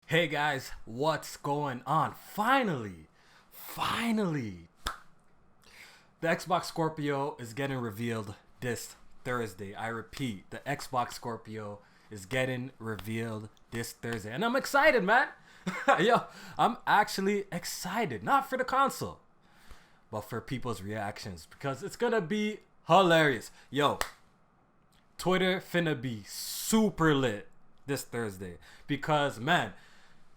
Hey guys, what's going on? Finally, the Xbox Scorpio is getting revealed this Thursday. I repeat, the Xbox Scorpio is getting revealed this Thursday. And I'm excited, man. Yo, I'm actually excited. Not for the console, but for people's reactions because it's gonna be hilarious. Yo, Twitter finna be super lit this Thursday because, man,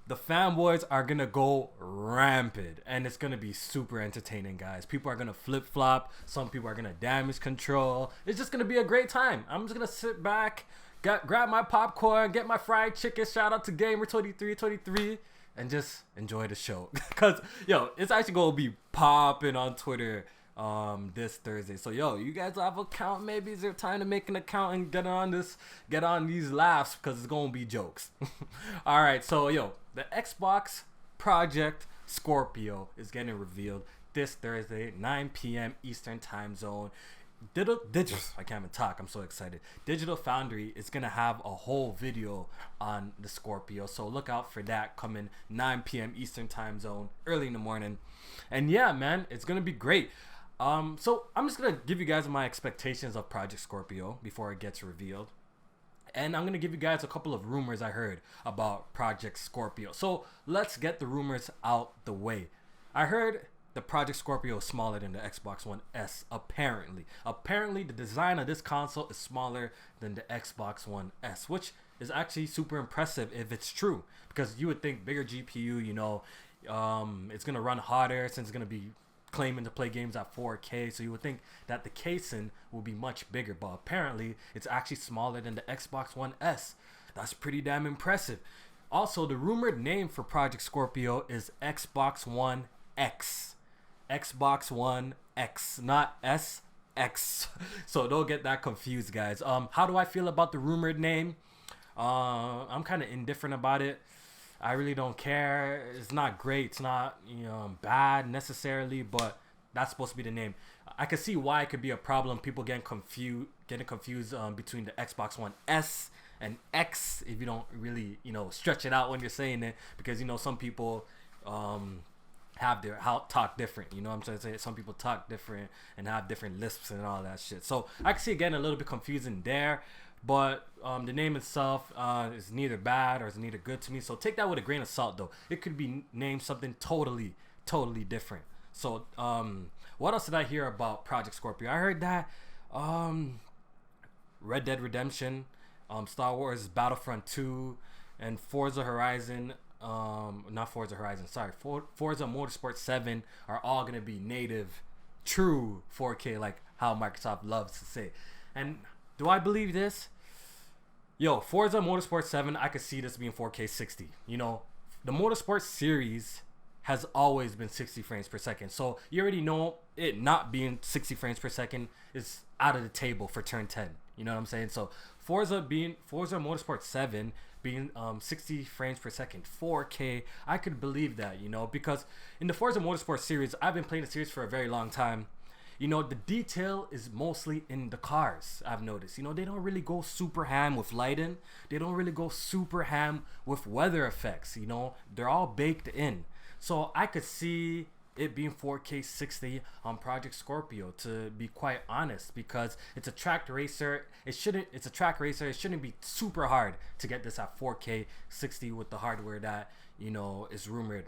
the fanboys are gonna go rampant and it's gonna be super entertaining, guys. People are gonna flip flop, some people are gonna damage control. It's just gonna be a great time. I'm just gonna sit back, grab my popcorn, get my fried chicken, shout out to Gamer2323, and just enjoy the show. Cause yo, it's actually gonna be popping on Twitter this Thursday. So yo, you guys have an account, maybe is there time to make an account and get on these laughs because it's gonna be jokes. All right, so yo, the Xbox Project Scorpio is getting revealed this Thursday, 9 p.m. Eastern Time Zone. I can't even talk. I'm so excited. Digital Foundry is gonna have a whole video on the Scorpio, so look out for that coming 9 p.m. Eastern Time Zone, early in the morning. And yeah, man, it's gonna be great. So I'm just gonna give you guys my expectations of Project Scorpio before it gets revealed. And I'm going to give you guys a couple of rumors I heard about Project Scorpio. So let's get the rumors out the way. I heard the Project Scorpio is smaller than the Xbox One S, apparently. Apparently, the design of this console is smaller than the Xbox One S, which is actually super impressive if it's true. Because you would think bigger GPU, it's going to run hotter since it's going to be claiming to play games at 4K, so you would think that the casing will be much bigger, but apparently it's actually smaller than the Xbox One S. That's pretty damn impressive. Also, the rumored name for Project Scorpio is Xbox One X. Xbox One X, not S, X. So don't get that confused, guys. How do I feel about the rumored name? I'm kind of indifferent about it. I really don't care. It's not great. It's not, bad necessarily, but that's supposed to be the name. I can see why it could be a problem. People getting confused between the Xbox One S and X if you don't really, stretch it out when you're saying it, because some people have their talk different. You know what I'm saying? Some people talk different and have different lisps and all that shit. So I can see it getting a little bit confusing there. But the name itself is neither bad or is neither good to me. So take that with a grain of salt, though. It could be named something totally different. So what else did I hear about Project Scorpio? I heard that Red Dead Redemption, Star Wars Battlefront 2, and Forza Horizon, not Forza Horizon, sorry, Forza Motorsport 7 are all going to be native, true 4K, like how Microsoft loves to say. And do I believe this? Yo, Forza Motorsport 7, I could see this being 4K 60. The Motorsport series has always been 60 frames per second. So you already know it not being 60 frames per second is out of the table for turn 10. You know what I'm saying? So Forza Motorsport 7 being 60 frames per second, 4K, I could believe that, because in the Forza Motorsport series, I've been playing the series for a very long time. The detail is mostly in the cars, I've noticed. They don't really go super ham with lighting. They don't really go super ham with weather effects. They're all baked in. So I could see it being 4K 60 on Project Scorpio, to be quite honest, because it's a track racer. It shouldn't be super hard to get this at 4K 60 with the hardware that, is rumored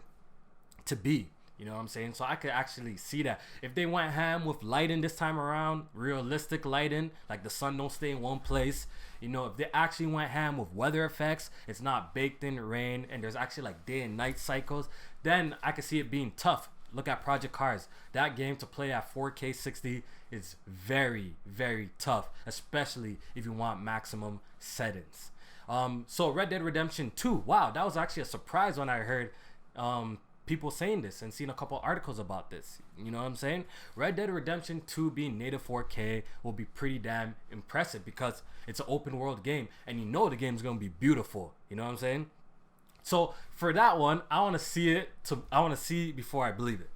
to be. You know what I'm saying? So I could actually see that. If they went ham with lighting this time around, realistic lighting, like the sun don't stay in one place. If they actually went ham with weather effects, it's not baked in rain, and there's actually like day and night cycles, then I could see it being tough. Look at Project Cars. That game to play at 4K 60 is very, very tough, especially if you want maximum settings. So Red Dead Redemption 2, wow, that was actually a surprise when I heard people saying this and seen a couple articles about this. You know what I'm saying? Red Dead Redemption 2 being native 4K will be pretty damn impressive because it's an open world game, and the game's gonna be beautiful. You know what I'm saying? So for that one, I want to see before I believe it.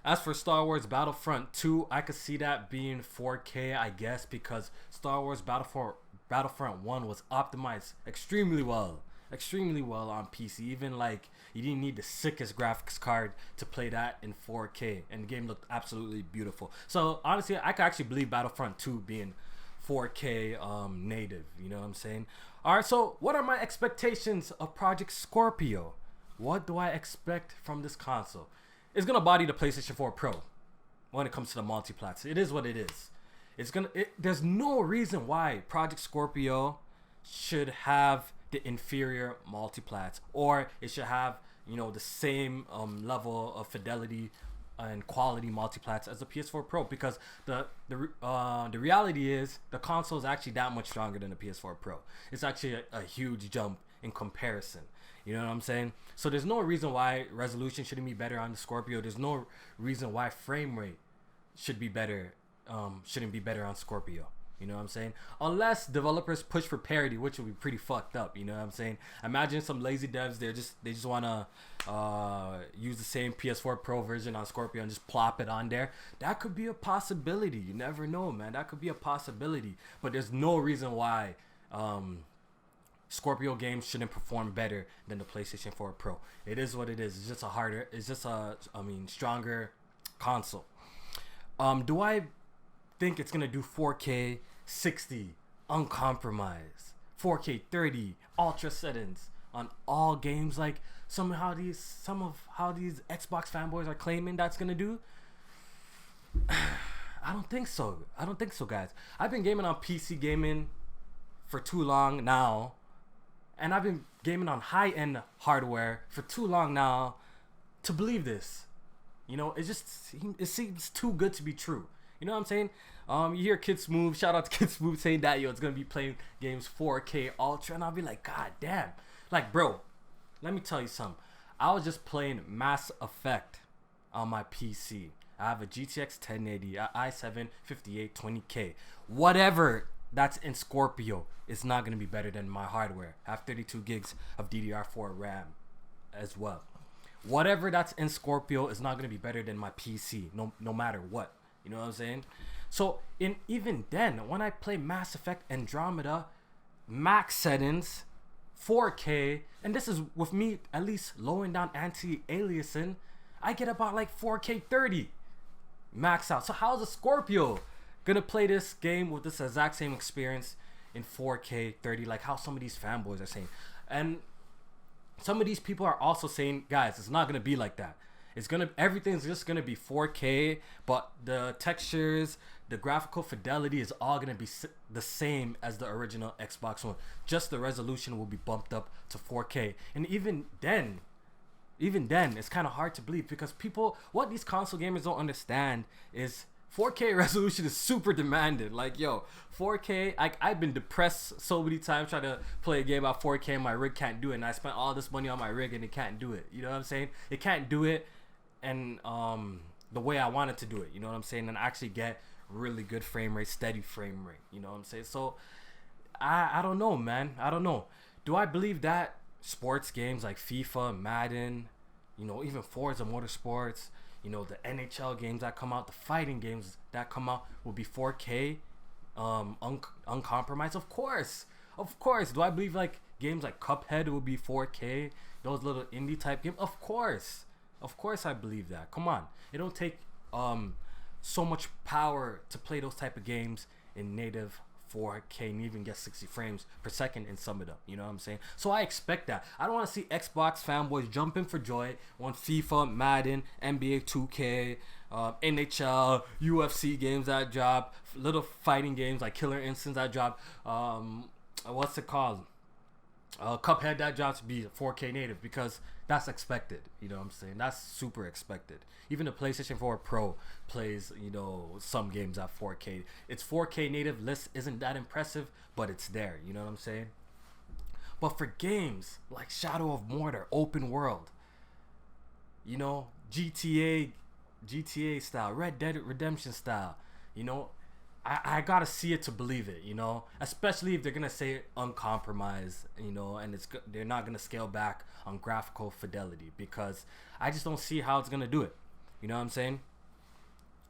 As for Star Wars Battlefront 2, I could see that being 4K, I guess, because Star Wars Battlefront 1 was optimized extremely well extremely well on PC. Even like you didn't need the sickest graphics card to play that in 4K, and the game looked absolutely beautiful. So honestly, I could actually believe Battlefront 2 being 4K native. You know what I'm saying? All right. So what are my expectations of Project Scorpio? What do I expect from this console? It's gonna body the PlayStation 4 Pro when it comes to the multiplats. It is what it is. There's no reason why Project Scorpio should have the inferior multiplats, or it should have the same level of fidelity and quality multiplats as the PS4 Pro, because the reality is the console is actually that much stronger than the PS4 Pro. It's actually a huge jump in comparison. You know what I'm saying? So there's no reason why resolution shouldn't be better on the Scorpio. There's no reason why frame rate shouldn't be better on Scorpio. You know what I'm saying? Unless developers push for parity, which would be pretty fucked up. You know what I'm saying? Imagine some lazy devs. They just wanna use the same PS4 Pro version on Scorpio and just plop it on there. That could be a possibility. You never know, man. That could be a possibility. But there's no reason why Scorpio games shouldn't perform better than the PlayStation 4 Pro. It is what it is. It's just a stronger console. Do I think it's gonna do 4K 60 uncompromised, 4K 30 ultra settings on all games like some of how these Xbox fanboys are claiming that's gonna do? I don't think so, guys. I've been gaming on PC gaming for too long now, and I've been gaming on high-end hardware for too long now to believe this. It seems too good to be true. You know what I'm saying? You hear Kid Smooth, shout out to Kid Smooth, saying that it's gonna be playing games 4K ultra, and I'll be like, God damn. Like, bro, let me tell you something. I was just playing Mass Effect on my PC. I have a GTX 1080, a i7 5820K. Whatever that's in Scorpio is not gonna be better than my hardware. I have 32 gigs of DDR4 RAM as well. Whatever that's in Scorpio is not gonna be better than my PC, no matter what. You know what I'm saying? So even then, when I play Mass Effect Andromeda, max settings, 4K, and this is with me at least lowering down anti-aliasing, I get about like 4K 30 max out. So how's a Scorpio gonna play this game with this exact same experience in 4K 30, like how some of these fanboys are saying? And some of these people are also saying, guys, it's not gonna be like that. Everything's just gonna be 4K, but the textures, the graphical fidelity is all gonna be the same as the original Xbox One. Just the resolution will be bumped up to 4K. And even then, it's kind of hard to believe, because what these console gamers don't understand is 4K resolution is super demanded. Like, yo, 4K, I've been depressed so many times trying to play a game at 4K and my rig can't do it. And I spent all this money on my rig and it can't do it. You know what I'm saying? It can't do it and the way I wanted to do it. You know what I'm saying? And actually get really good frame rate, steady frame rate. You know what I'm saying? So, I don't know, man. I don't know. Do I believe that sports games like FIFA, Madden, even Forza Motorsports, the NHL games that come out, the fighting games that come out will be 4K uncompromised? Of course. Do I believe like games like Cuphead will be 4K? Those little indie type games? Of course I believe that. Come on. It don't take so much power to play those type of games in native 4K and even get 60 frames per second and sum it up. You know what I'm saying? So I expect that. I don't want to see Xbox fanboys jumping for joy when FIFA, Madden, NBA 2K, NHL, UFC games that drop, little fighting games like Killer Instinct that drop. What's it called? Cuphead that drops to be 4K native, because that's expected. You know what I'm saying? That's super expected. Even the PlayStation 4 Pro plays, some games at 4K. Its 4K native list isn't that impressive, but it's there. You know what I'm saying? But for games like Shadow of Mordor, open world, GTA style, Red Dead Redemption style, I gotta see it to believe it, especially if they're gonna say uncompromised, and they're not gonna scale back on graphical fidelity, because I just don't see how it's gonna do it. You know what I'm saying?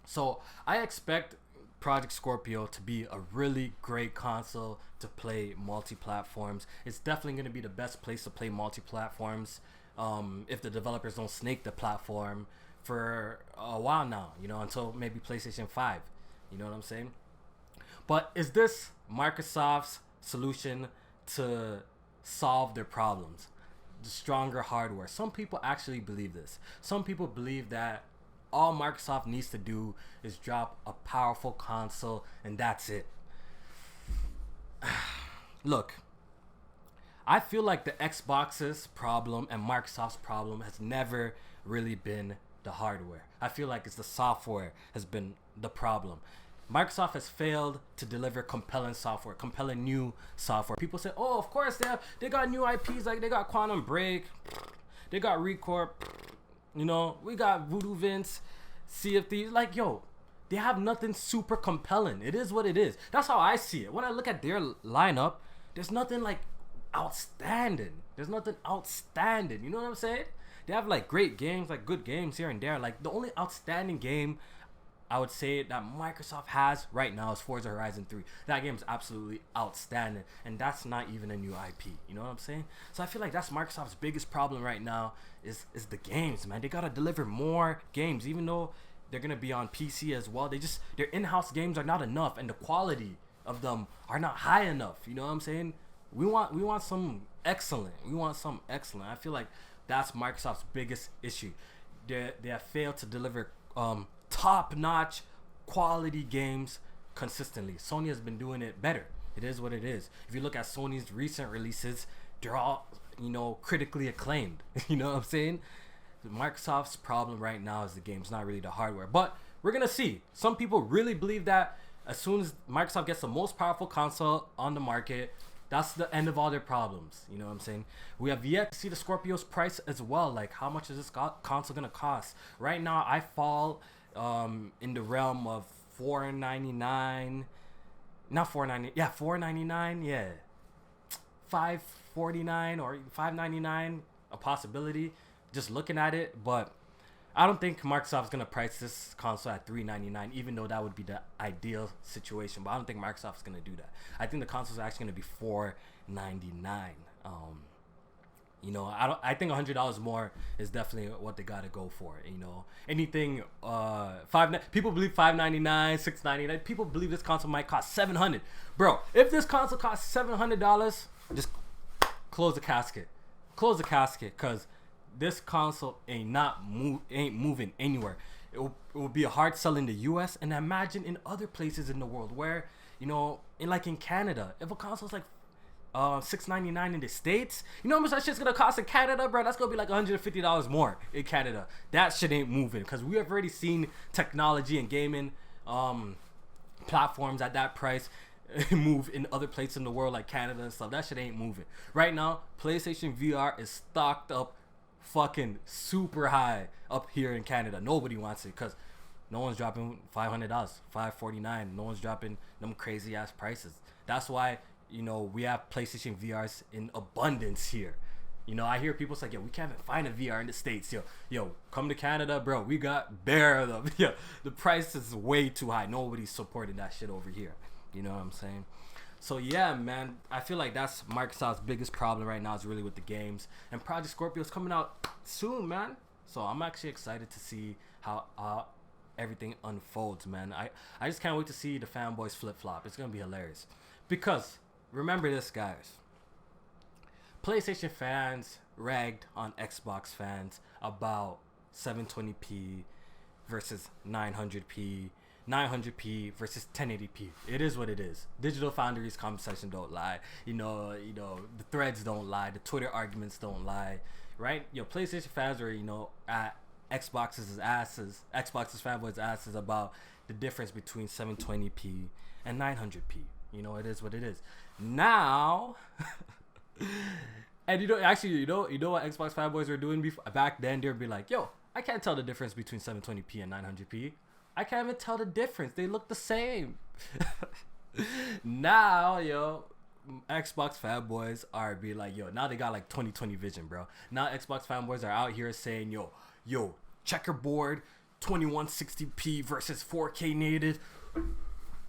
So I expect Project Scorpio to be a really great console to play multi-platforms. It's definitely going to be the best place to play multi-platforms if the developers don't snake the platform for a while now, until maybe PlayStation 5. You know what I'm saying? But is this Microsoft's solution to solve their problems? The stronger hardware. Some people actually believe this. Some people believe that all Microsoft needs to do is drop a powerful console and that's it. Look, I feel like the Xbox's problem and Microsoft's problem has never really been the hardware. I feel like it's the software has been the problem. Microsoft has failed to deliver compelling software, compelling new software. People say, oh, of course they got new IPs, like they got Quantum Break, they got Record, we got Voodoo Vince, CFD. Like, yo, they have nothing super compelling. It is what it is. That's how I see it. When I look at their lineup, there's nothing like outstanding. There's nothing outstanding. You know what I'm saying? They have like great games, like good games here and there. Like the only outstanding game I would say that Microsoft has right now is Forza Horizon 3. That game is absolutely outstanding, and that's not even a new IP. You know what I'm saying? So I feel like that's Microsoft's biggest problem right now is the games, man. They gotta deliver more games, even though they're gonna be on PC as well. Their in-house games are not enough, and the quality of them are not high enough. You know what I'm saying? We want some excellent. We want some excellent. I feel like that's Microsoft's biggest issue. They have failed to deliver top-notch quality games consistently. Sony has been doing it better. It is what it is. If you look at Sony's recent releases, they're all, critically acclaimed. You know what I'm saying? Microsoft's problem right now is the games, not really the hardware. But we're going to see. Some people really believe that as soon as Microsoft gets the most powerful console on the market, that's the end of all their problems. You know what I'm saying? We have yet to see the Scorpio's price as well. Like, how much is this console going to cost? Right now, I fall in the realm of $499, not $490, yeah, $499, yeah, $549 or $599, a possibility. Just looking at it, but I don't think Microsoft's gonna price this console at $399, even though that would be the ideal situation. But I don't think Microsoft's gonna do that. I think the console's actually gonna be $499. I think $100 more is definitely what they gotta go for. Anything people believe $599, $699. People believe this console might cost $700. Bro, if this console costs $700, just close the casket. Close the casket, cause this console ain't moving anywhere. It will be a hard sell in the US, and imagine in other places in the world where, in Canada, if a console's like $699 in the States, you know how much that shit's gonna cost in Canada, bro? That's gonna be like $150 more in Canada. That shit ain't moving, because we have already seen technology and gaming platforms at that price move in other places in the world, like Canada and stuff. That shit ain't moving. Right now, PlayStation VR is stocked up fucking super high up here in Canada. Nobody wants it, because no one's dropping $500, $549. No one's dropping them crazy ass prices. That's why we have PlayStation VRs in abundance here. I hear people say, yo, we can't even find a VR in the States. Yo, come to Canada, bro. We got bare of them. Yeah, the price is way too high. Nobody's supporting that shit over here. You know what I'm saying? So yeah, man, I feel like that's Microsoft's biggest problem right now is really with the games. And Project Scorpio is coming out soon, man. So I'm actually excited to see how everything unfolds, man. I just can't wait to see the fanboys flip-flop. It's going to be hilarious. Because remember this, guys. PlayStation fans ragged on Xbox fans about 720p versus 900p. 900p versus 1080p. It is what it is. Digital Foundry's comment section don't lie. The threads don't lie. The Twitter arguments don't lie. Right? PlayStation fans are, at Xbox's fanboys' asses about the difference between 720p and 900p. It is what it is. Now, and actually, you know what Xbox fanboys were doing back then? They'd be like, yo, I can't tell the difference between 720p and 900p. I can't even tell the difference. They look the same. Now, Xbox fanboys are be like, now they got like 2020 vision, bro. Now Xbox fanboys are out here saying, yo, checkerboard, 2160p versus 4K native.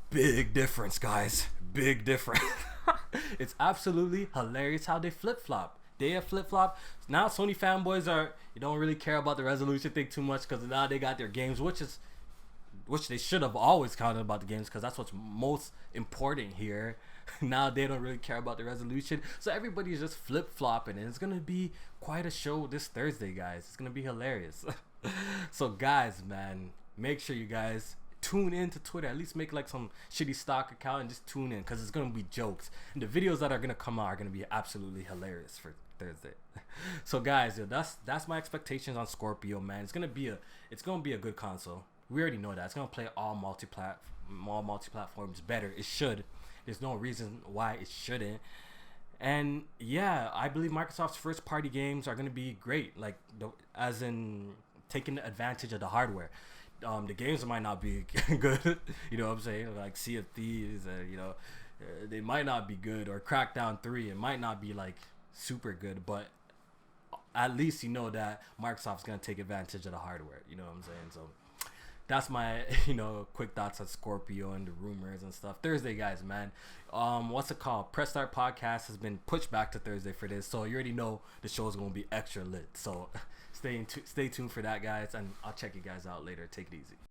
Big difference, guys. Big difference. It's absolutely hilarious how they flip flop. They have flip flop. Now Sony fanboys are, you don't really care about the resolution thing too much because now they got their games, which they should have always counted about the games because that's what's most important here. Now they don't really care about the resolution, so everybody's just flip flopping, and it's gonna be quite a show this Thursday, guys. It's gonna be hilarious. So guys, man, make sure you guys tune in to Twitter. At least make like some shitty stock account and just tune in because it's gonna be jokes, and the videos that are gonna come out are gonna be absolutely hilarious for Thursday. So guys, yo, that's my expectations on Scorpio, man. It's gonna be a good console. We already know that it's gonna play all multi-platforms better. It should. There's no reason why it shouldn't. And yeah, I believe Microsoft's first party games are gonna be great. Like as in taking advantage of the hardware. The games might not be good. You know what I'm saying? Like Sea of Thieves, they might not be good. Or Crackdown 3, it might not be like super good, but at least you know that Microsoft's gonna take advantage of the hardware. You know what I'm saying? So that's my quick thoughts on Scorpio and the rumors and stuff. Thursday, guys, man. What's it called? Press Start Podcast has been pushed back to Thursday for this, so you already know the show is gonna be extra lit. So stay tuned for that, guys, and I'll check you guys out later. Take it easy.